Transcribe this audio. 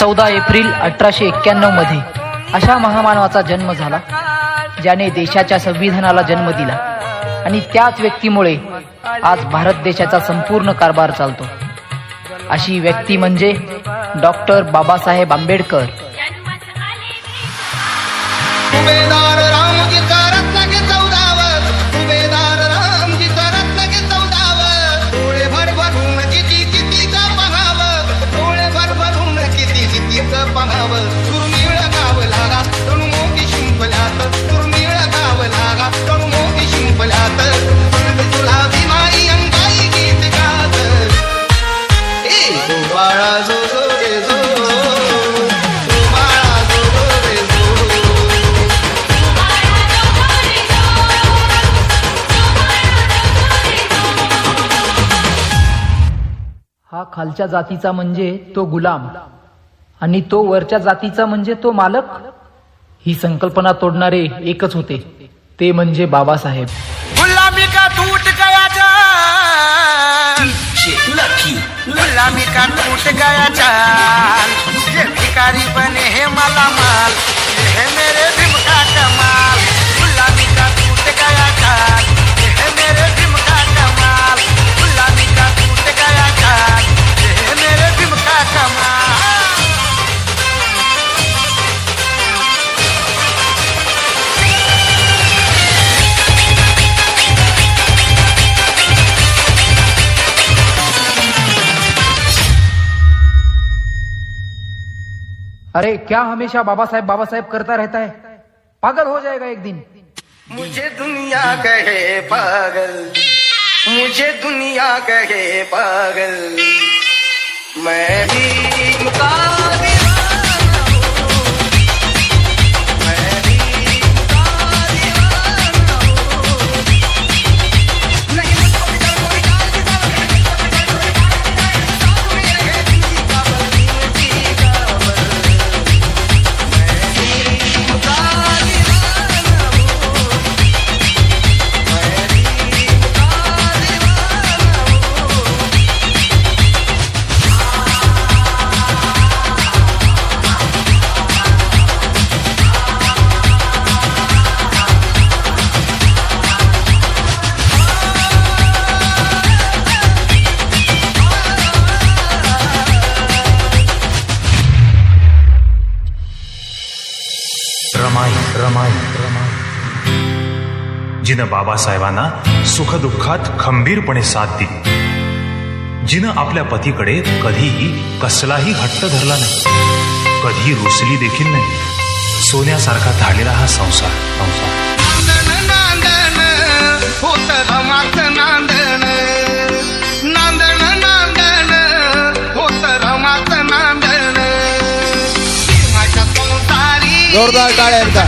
14 April 1891 मध्ये अशा महामानवाचा जन्म झाला ज्याने देशाच्या संविधानाला जन्म दिला आणि त्याच व्यक्तीमुळे आज भारत देशाचा संपूर्ण कारभार चालतो. अशी व्यक्ती म्हणजे डॉक्टर बाबासाहेब आंबेडकर. हा खालच्या जातीचा म्हणजे तो गुलाम आणि तो वरच्या जातीचा म्हणजे तो मालक. ही संकल्पना तोडणारे एकच होते, ते म्हणजे बाबासाहेब. गुलामी का टूट गया जान, गुलामी का टूट गया जान, ये भिखारी बने हैं मालामाल, ये है मेरे भीम का कमाल. गुलामी का टूट गया जान, ये है मेरे भीम का कमाल. गुलामी का टूट गया जान, ये है मेरे भीम का कमाल. अरे क्या हमेशा बाबासाहेब बाबासाहेब करता रहता है, पागल हो जाएगा एक दिन. मुझे दुनिया कहे पागल, मुझे दुनिया कहे पागल, मैं भी का दीवाना हूँ, मैं भी का दीवाना हूँ. नहीं मुझको भी डर कोई डाल दिया, साथ में रहे दिल का बल, दिल का बल. मैं भी का दीवाना हूँ, मैं भी का दीवाना हूँ. रमाई रमाई रमाई जिनं बाबासाहेबांना सुखदुःखात खंबीरपणे साथ दिली, जिनं आपल्या पतीकडे कधीही कसलाही हट्ट धरला नाही, कधी रुसली देखील नाही. सोन्यासारखा झालेला हा संसार संसार नांदण नांदण होत रमाचं नांदण, नांदण नांदण होत रमाचं नांदण. माझ्या संसारी जोरदार टाळ्या एकदा.